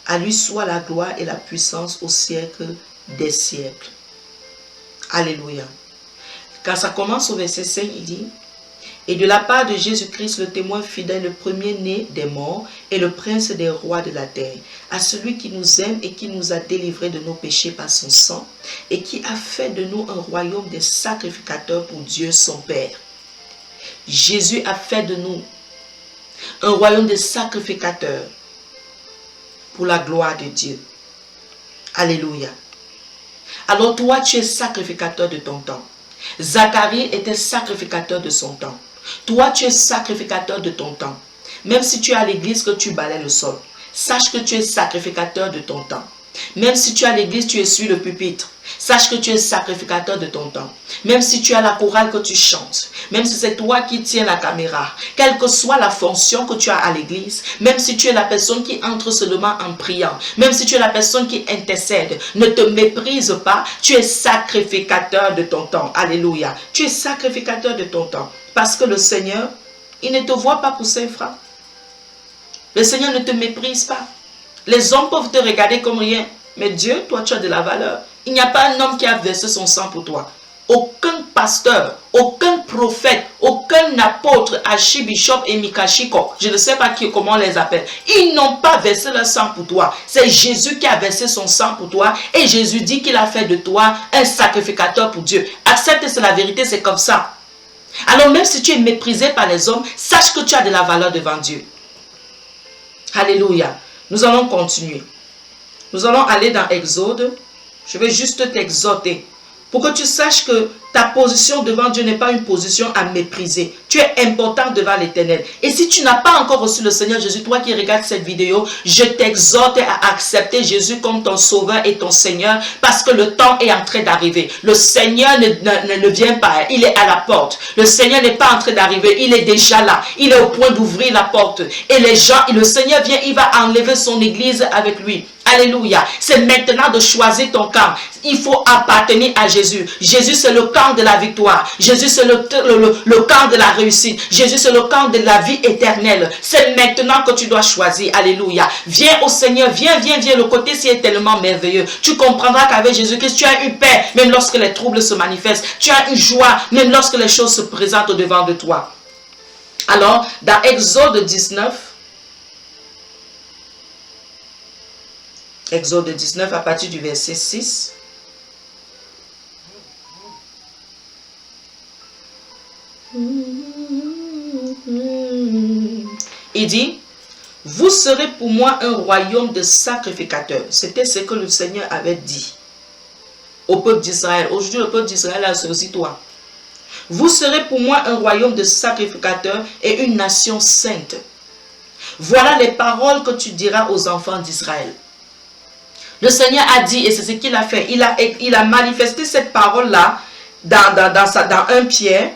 à lui soit la gloire et la puissance au siècle des siècles. Alléluia. Quand ça commence au verset 5, il dit, et de la part de Jésus-Christ, le témoin fidèle, le premier-né des morts et le prince des rois de la terre, à celui qui nous aime et qui nous a délivrés de nos péchés par son sang, et qui a fait de nous un royaume des sacrificateurs pour Dieu son Père. Jésus a fait de nous un royaume des sacrificateurs pour la gloire de Dieu. Alléluia. Alors toi, tu es sacrificateur de ton temps. Zacharie était sacrificateur de son temps. Toi, tu es sacrificateur de ton temps. Même si tu es à l'église que tu balais le sol, sache que tu es sacrificateur de ton temps. Même si tu es à l'église, tu es sur le pupitre, sache que tu es sacrificateur de ton temps. Même si tu as la chorale que tu chantes, même si c'est toi qui tiens la caméra, quelle que soit la fonction que tu as à l'église, même si tu es la personne qui entre seulement en priant, même si tu es la personne qui intercède, ne te méprise pas, tu es sacrificateur de ton temps. Alléluia. Tu es sacrificateur de ton temps. Parce que le Seigneur, il ne te voit pas pour ses francs. Le Seigneur ne te méprise pas. Les hommes peuvent te regarder comme rien. Mais Dieu, toi, tu as de la valeur. Il n'y a pas un homme qui a versé son sang pour toi. Aucun pasteur, aucun prophète, aucun apôtre, archibishop et mikashiko, je ne sais pas comment on les appelle, ils n'ont pas versé leur sang pour toi. C'est Jésus qui a versé son sang pour toi. Et Jésus dit qu'il a fait de toi un sacrificateur pour Dieu. Accepte, c'est la vérité, c'est comme ça. Alors même si tu es méprisé par les hommes, sache que tu as de la valeur devant Dieu. Alléluia. Nous allons continuer. Nous allons aller dans Exode. Je vais juste t'exhorter pour que tu saches que ta position devant Dieu n'est pas une position à mépriser. Tu es important devant l'Éternel. Et si tu n'as pas encore reçu le Seigneur Jésus, toi qui regardes cette vidéo, je t'exhorte à accepter Jésus comme ton sauveur et ton Seigneur, parce que le temps est en train d'arriver. Le Seigneur ne vient pas, il est à la porte. Le Seigneur n'est pas en train d'arriver, il est déjà là. Il est au point d'ouvrir la porte. Et les gens, le Seigneur vient, il va enlever son église avec lui. Alléluia. C'est maintenant de choisir ton camp. Il faut appartenir à Jésus. Jésus, c'est le camp de la victoire. Jésus, c'est le camp de la réussite. Jésus, c'est le camp de la vie éternelle. C'est maintenant que tu dois choisir. Alléluia. Viens au Seigneur. Viens. Le côté ci est tellement merveilleux. Tu comprendras qu'avec Jésus-Christ, tu as une paix, même lorsque les troubles se manifestent. Tu as une joie, même lorsque les choses se présentent devant de toi. Alors, dans Exode 19, Exode 19 à partir du verset 6. Il dit, vous serez pour moi un royaume de sacrificateurs. C'était ce que le Seigneur avait dit au peuple d'Israël. Aujourd'hui, le peuple d'Israël, c'est aussi toi. Vous serez pour moi un royaume de sacrificateurs et une nation sainte. Voilà les paroles que tu diras aux enfants d'Israël. Le Seigneur a dit, et c'est ce qu'il a fait, il a manifesté cette parole-là dans 1 Pierre.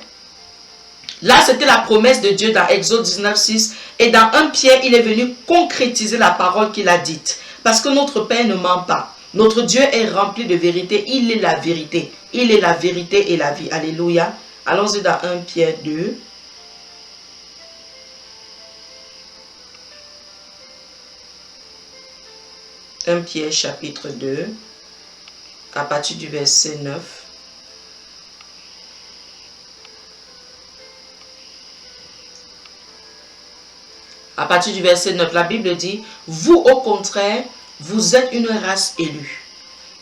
Là, c'était la promesse de Dieu dans Exode 19, 6. Et dans 1 Pierre, il est venu concrétiser la parole qu'il a dite. Parce que notre Père ne ment pas. Notre Dieu est rempli de vérité. Il est la vérité. Il est la vérité et la vie. Alléluia. Allons-y dans 1 Pierre 2. « 1 Pierre chapitre 2, à partir du verset 9. À partir du verset 9, la Bible dit, « Vous, au contraire, vous êtes une race élue,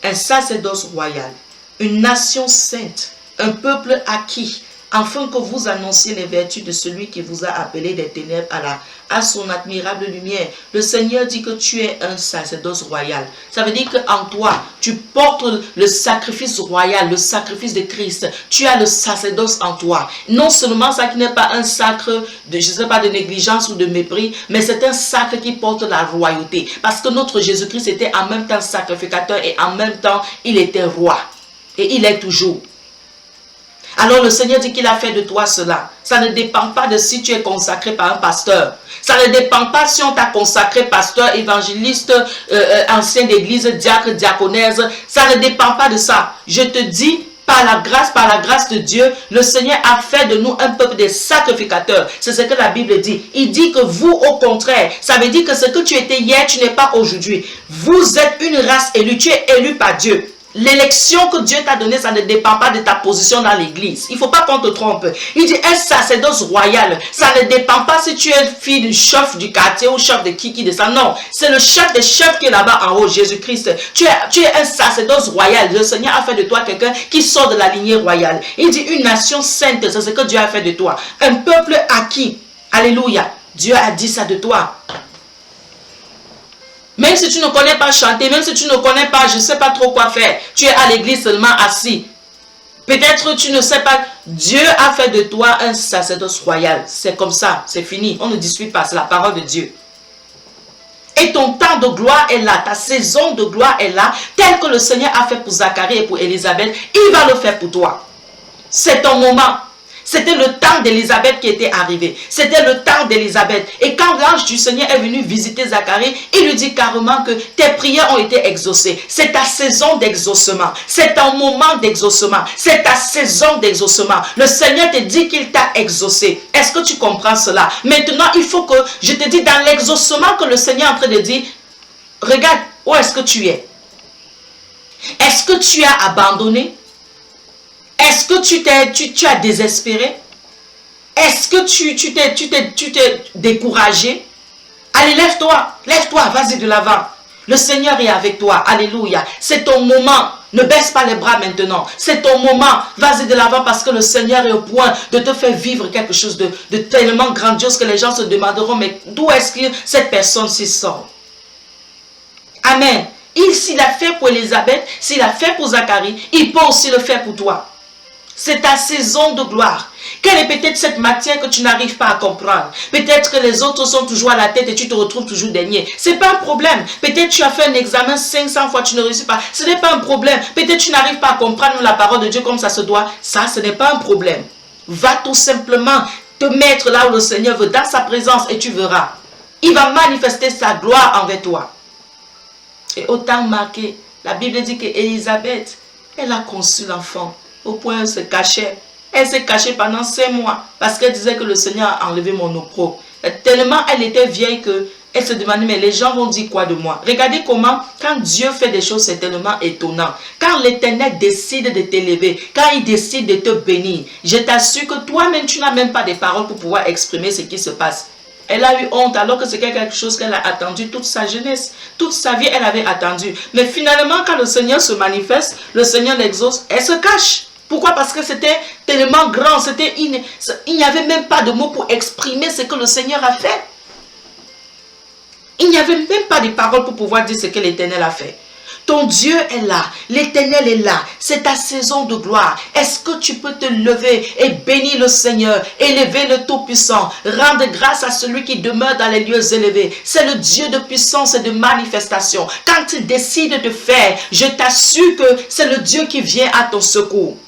un sacerdoce royal, une nation sainte, un peuple acquis, afin que vous annonciez les vertus de celui qui vous a appelé des ténèbres à son admirable lumière. Le Seigneur dit que tu es un sacerdoce royal. Ça veut dire qu'en toi, tu portes le sacrifice royal, le sacrifice de Christ. Tu as le sacerdoce en toi. Non seulement ça qui n'est pas un sacre de, je sais pas, de négligence ou de mépris, mais c'est un sacre qui porte la royauté. Parce que notre Jésus-Christ était en même temps sacrificateur et en même temps, il était roi. Et il est toujours. Alors le Seigneur dit qu'il a fait de toi cela. Ça ne dépend pas de si tu es consacré par un pasteur. Ça ne dépend pas si on t'a consacré pasteur, évangéliste, ancien d'église, diacre, diaconesse. Ça ne dépend pas de ça. Je te dis, par la grâce de Dieu, le Seigneur a fait de nous un peuple de sacrificateurs. C'est ce que la Bible dit. Il dit que vous, au contraire, ça veut dire que ce que tu étais hier, tu n'es pas aujourd'hui. Vous êtes une race élue. Tu es élu par Dieu. L'élection que Dieu t'a donnée, ça ne dépend pas de ta position dans l'église. Il ne faut pas qu'on te trompe. Il dit un sacerdoce royal. Ça ne dépend pas si tu es fille du chef du quartier ou chef de qui descend. Non, c'est le chef des chefs qui est là-bas en haut, Jésus-Christ. Tu es un sacerdoce royal. Le Seigneur a fait de toi quelqu'un qui sort de la lignée royale. Il dit une nation sainte, c'est ce que Dieu a fait de toi. Un peuple acquis. Alléluia. Dieu a dit ça de toi. Même si tu ne connais pas chanter, même si tu ne connais pas, je ne sais pas trop quoi faire, tu es à l'église seulement assis. Peut-être tu ne sais pas, Dieu a fait de toi un sacerdoce royal. C'est comme ça, c'est fini. On ne discute pas, c'est la parole de Dieu. Et ton temps de gloire est là, ta saison de gloire est là, tel que le Seigneur a fait pour Zacharie et pour Élisabeth, il va le faire pour toi. C'est ton moment. C'était le temps d'Élisabeth qui était arrivé. C'était le temps d'Élisabeth. Et quand l'ange du Seigneur est venu visiter Zacharie, il lui dit carrément que tes prières ont été exaucées. C'est ta saison d'exaucement. C'est ton moment d'exaucement. C'est ta saison d'exaucement. Le Seigneur te dit qu'il t'a exaucé. Est-ce que tu comprends cela? Maintenant, il faut que je te dis dans l'exaucement que le Seigneur est en train de dire, regarde, où est-ce que tu es? Est-ce que tu as abandonné? Est-ce que tu as désespéré? Est-ce que tu t'es découragé? Allez, lève-toi, vas-y de l'avant. Le Seigneur est avec toi, alléluia. C'est ton moment, ne baisse pas les bras maintenant. C'est ton moment, vas-y de l'avant parce que le Seigneur est au point de te faire vivre quelque chose de tellement grandiose que les gens se demanderont, mais d'où est-ce que cette personne s'y sort? Amen. S'il a fait pour Élisabeth, s'il a fait pour Zacharie, il peut aussi le faire pour toi. C'est ta saison de gloire. Quelle est peut-être cette matière que tu n'arrives pas à comprendre? Peut-être que les autres sont toujours à la tête et tu te retrouves toujours dernier. Ce n'est pas un problème. Peut-être tu as fait un examen 500 fois, tu ne réussis pas. Ce n'est pas un problème. Peut-être tu n'arrives pas à comprendre la parole de Dieu comme ça se doit. Ça, ce n'est pas un problème. Va tout simplement te mettre là où le Seigneur veut, dans sa présence, et tu verras. Il va manifester sa gloire envers toi. Et autant marqué, la Bible dit qu'Élisabeth, elle a conçu l'enfant. Au point où elle se cachait. Elle s'est cachée pendant 5 mois. Parce qu'elle disait que le Seigneur a enlevé mon opprobre. Tellement elle était vieille qu'elle se demandait, mais les gens vont dire quoi de moi? Regardez comment, quand Dieu fait des choses, c'est tellement étonnant. Quand l'Éternel décide de t'élever, quand il décide de te bénir, je t'assure que toi-même, tu n'as même pas de paroles pour pouvoir exprimer ce qui se passe. Elle a eu honte alors que c'est quelque chose qu'elle a attendu toute sa jeunesse. Toute sa vie, elle avait attendu. Mais finalement, quand le Seigneur se manifeste, le Seigneur l'exauce, elle se cache. Pourquoi? Parce que c'était tellement grand, il n'y avait même pas de mots pour exprimer ce que le Seigneur a fait. Il n'y avait même pas de paroles pour pouvoir dire ce que l'Éternel a fait. Ton Dieu est là, l'Éternel est là, c'est ta saison de gloire. Est-ce que tu peux te lever et bénir le Seigneur, élever le Tout-Puissant, rendre grâce à celui qui demeure dans les lieux élevés? C'est le Dieu de puissance et de manifestation. Quand il décide de faire, je t'assure que c'est le Dieu qui vient à ton secours.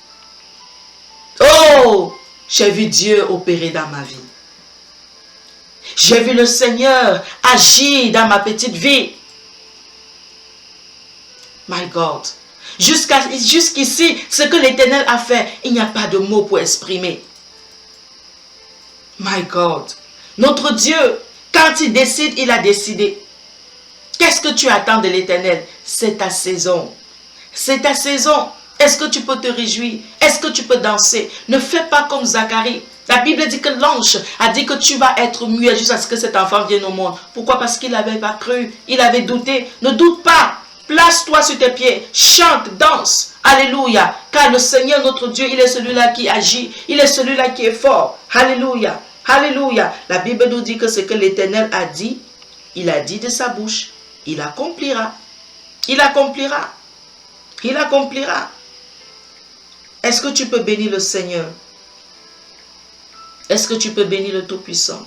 Oh, j'ai vu Dieu opérer dans ma vie. J'ai vu le Seigneur agir dans ma petite vie. My God. Jusqu'ici, ce que l'Éternel a fait, il n'y a pas de mots pour exprimer. My God. Notre Dieu, quand il décide, il a décidé. Qu'est-ce que tu attends de l'Éternel? C'est ta saison. C'est ta saison. Est-ce que tu peux te réjouir? Est-ce que tu peux danser? Ne fais pas comme Zacharie. La Bible dit que l'ange a dit que tu vas être muet jusqu'à ce que cet enfant vienne au monde. Pourquoi? Parce qu'il n'avait pas cru. Il avait douté. Ne doute pas. Place-toi sur tes pieds, chante, danse. Alléluia. Car le Seigneur notre Dieu, il est celui-là qui agit. Il est celui-là qui est fort. Alléluia. Alléluia. La Bible nous dit que ce que l'Éternel a dit, il a dit de sa bouche. Il accomplira. Il accomplira. Il accomplira. Est-ce que tu peux bénir le Seigneur? Est-ce que tu peux bénir le Tout-Puissant?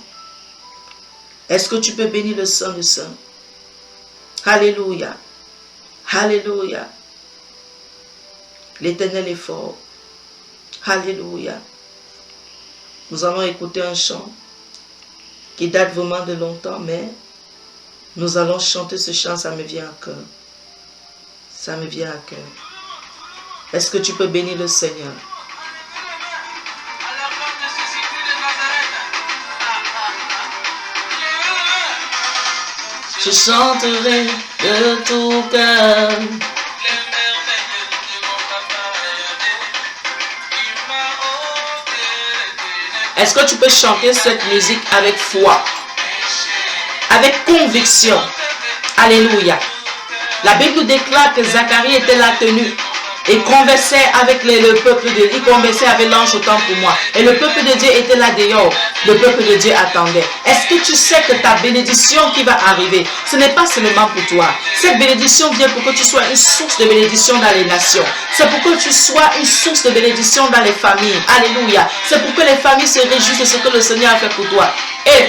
Est-ce que tu peux bénir le Saint des Saints? Alléluia. Alléluia. L'Éternel est fort. Alléluia. Nous allons écouter un chant qui date vraiment de longtemps, mais nous allons chanter ce chant, ça me vient à cœur. Ça me vient à cœur. Est-ce que tu peux bénir le Seigneur? Je chanterai de tout cœur. Est-ce que tu peux chanter cette musique avec foi, avec conviction? Alléluia. La Bible nous déclare que Zacharie était là tenu et conversait avec le peuple de Dieu. Il conversait avec l'ange autant pour moi. Et le peuple de Dieu était là dehors. Le peuple de Dieu attendait. Est-ce que tu sais que ta bénédiction qui va arriver, ce n'est pas seulement pour toi. Cette bénédiction vient pour que tu sois une source de bénédiction dans les nations. C'est pour que tu sois une source de bénédiction dans les familles. Alléluia. C'est pour que les familles se réjouissent de ce que le Seigneur a fait pour toi. Et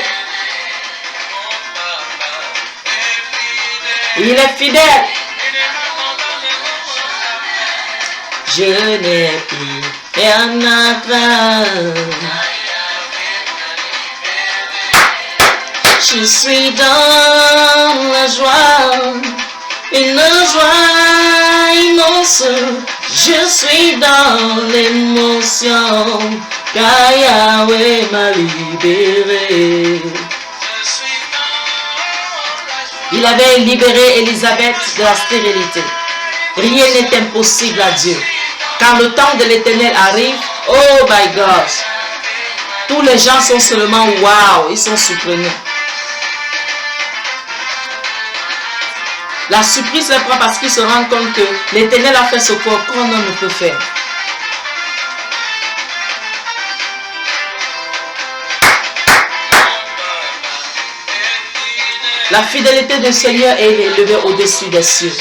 il est fidèle. Je n'ai plus rien à craindre. Je suis dans la joie, une joie immense. Je suis dans l'émotion, car Yahweh m'a libéré. Il avait libéré Élisabeth de la stérilité. Rien n'est impossible à Dieu. Quand le temps de l'Éternel arrive, oh my God, tous les gens sont seulement wow, ils sont surprenus. La surprise les prend parce qu'ils se rendent compte que l'Éternel a fait ce qu'aucun homme ne peut faire. La fidélité du Seigneur est élevée au-dessus des cieux.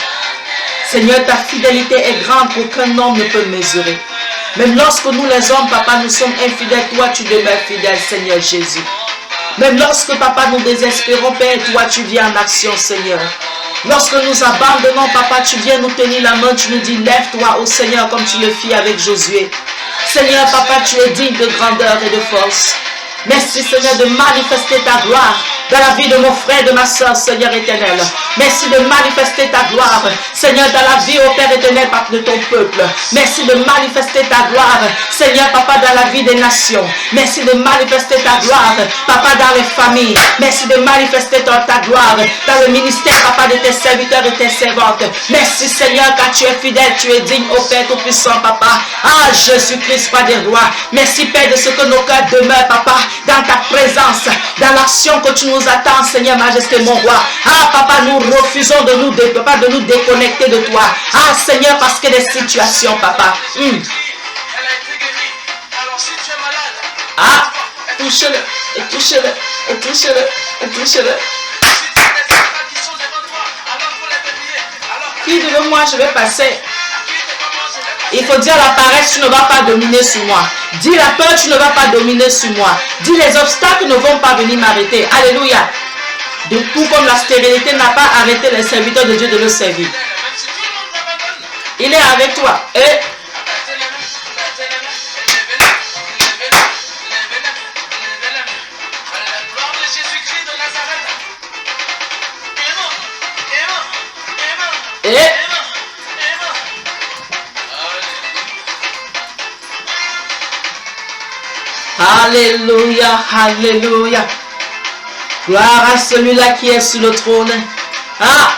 Seigneur, ta fidélité est grande qu'aucun homme ne peut mesurer. Même lorsque nous les hommes, papa, nous sommes infidèles, toi tu demeures fidèle, Seigneur Jésus. Même lorsque, papa, nous désespérons, Père, toi tu viens en action, Seigneur. Lorsque nous abandonnons, papa, tu viens nous tenir la main, tu nous dis, lève-toi, ô Seigneur, comme tu le fis avec Josué. Seigneur, papa, tu es digne de grandeur et de force. Merci, Seigneur, de manifester ta gloire dans la vie de mon frère et de ma soeur, Seigneur éternel. Merci de manifester ta gloire, Seigneur, dans la vie, ô Père éternel, Papa, de ton peuple. Merci de manifester ta gloire, Seigneur, Papa, dans la vie des nations. Merci de manifester ta gloire, Papa, dans les familles. Merci de manifester ta gloire dans le ministère, Papa, de tes serviteurs et tes servantes. Merci, Seigneur, car tu es fidèle, tu es digne, ô Père tout-puissant, Papa. Ah, Jésus-Christ, Roi des rois. Merci, Père, de ce que nos cœurs demeurent, Papa, dans ta présence, dans l'action que tu nous attends, Seigneur, Majesté, mon roi. Ah, Papa, nous refusons de nous déconnecter de toi. Ah, Seigneur, parce que des situations, Papa. Ah, touche-le, touche-le, touche-le, touche-le. Qui devant moi, je vais passer. Il faut dire la paresse, tu ne vas pas dominer sur moi. Dis la peur, tu ne vas pas dominer sur moi. Dis les obstacles ne vont pas venir m'arrêter. Alléluia. De tout comme la stérilité n'a pas arrêté les serviteurs de Dieu de le servir. Il est avec toi. Et alléluia, alléluia. Gloire à celui-là qui est sur le trône. Ah,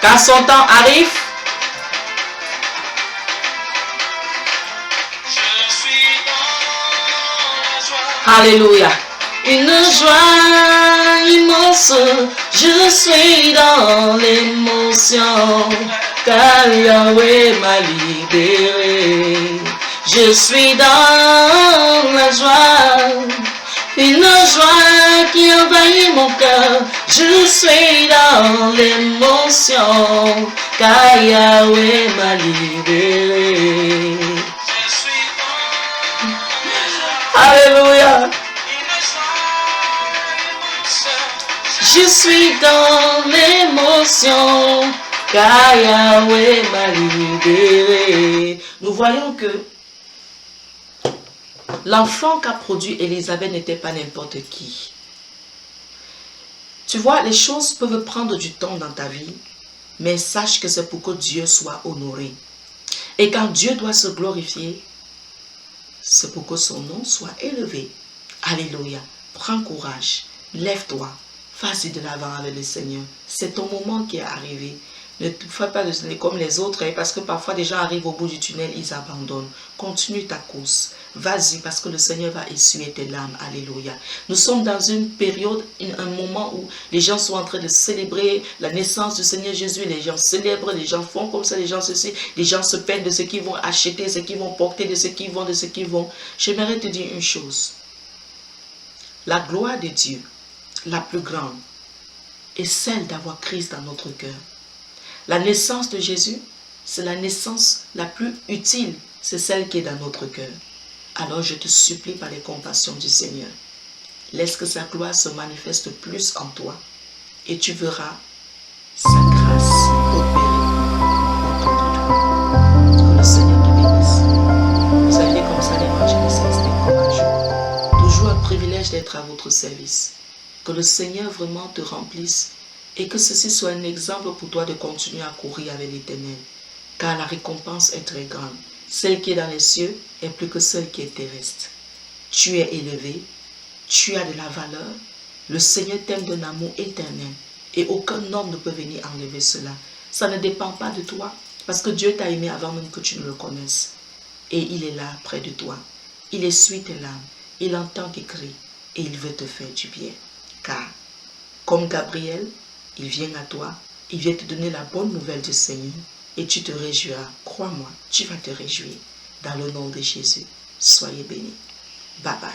quand son temps arrive, alléluia. une joie immense. Je suis dans l'émotion, car Yahweh m'a libéré. Je suis dans la joie, une joie qui envahit mon cœur. Je suis dans l'émotion, car Yahweh m'a libéré. Alléluia. Je suis dans l'émotion, car Yahweh m'a libéré. Nous voyons que l'enfant qu'a produit Élisabeth n'était pas n'importe qui. Tu vois, les choses peuvent prendre du temps dans ta vie, mais sache que c'est pour que Dieu soit honoré. Et quand Dieu doit se glorifier, c'est pour que son nom soit élevé. Alléluia. Prends courage. Lève-toi. Vas-y de l'avant avec le Seigneur. C'est ton moment qui est arrivé. Ne te fais pas comme les autres, parce que parfois des gens arrivent au bout du tunnel, ils abandonnent. Continue ta course. Vas-y, parce que le Seigneur va essuyer tes larmes. Alléluia. Nous sommes dans une période, un moment où les gens sont en train de célébrer la naissance du Seigneur Jésus. Les gens célèbrent, les gens font comme ça, les gens ceci. Les gens se peignent de ce qu'ils vont acheter, ce qu'ils vont porter, de ce qu'ils vont, de ce qu'ils vont. J'aimerais te dire une chose. La gloire de Dieu, la plus grande, est celle d'avoir Christ dans notre cœur. La naissance de Jésus, c'est la naissance la plus utile, c'est celle qui est dans notre cœur. Alors je te supplie par les compassions du Seigneur, laisse que sa gloire se manifeste plus en toi et tu verras sa grâce opérer autour de toi. Que le Seigneur te bénisse. Vous allez comme ça l'évangéliste, restez courageux. Toujours un privilège d'être à votre service. Que le Seigneur vraiment te remplisse et que ceci soit un exemple pour toi de continuer à courir avec l'Éternel. Car la récompense est très grande. Celle qui est dans les cieux est plus que celle qui est terrestre. Tu es élevé, tu as de la valeur. Le Seigneur t'aime d'un amour éternel. Et aucun homme ne peut venir enlever cela. Ça ne dépend pas de toi. Parce que Dieu t'a aimé avant même que tu ne le connaisses. Et il est là près de toi. Il essuie tes larmes. Il entend tes cris. Et il veut te faire du bien. Car, comme Gabriel, il vient à toi, il vient te donner la bonne nouvelle du Seigneur et tu te réjouiras. Crois-moi, tu vas te réjouir. Dans le nom de Jésus, soyez bénis. Bye bye.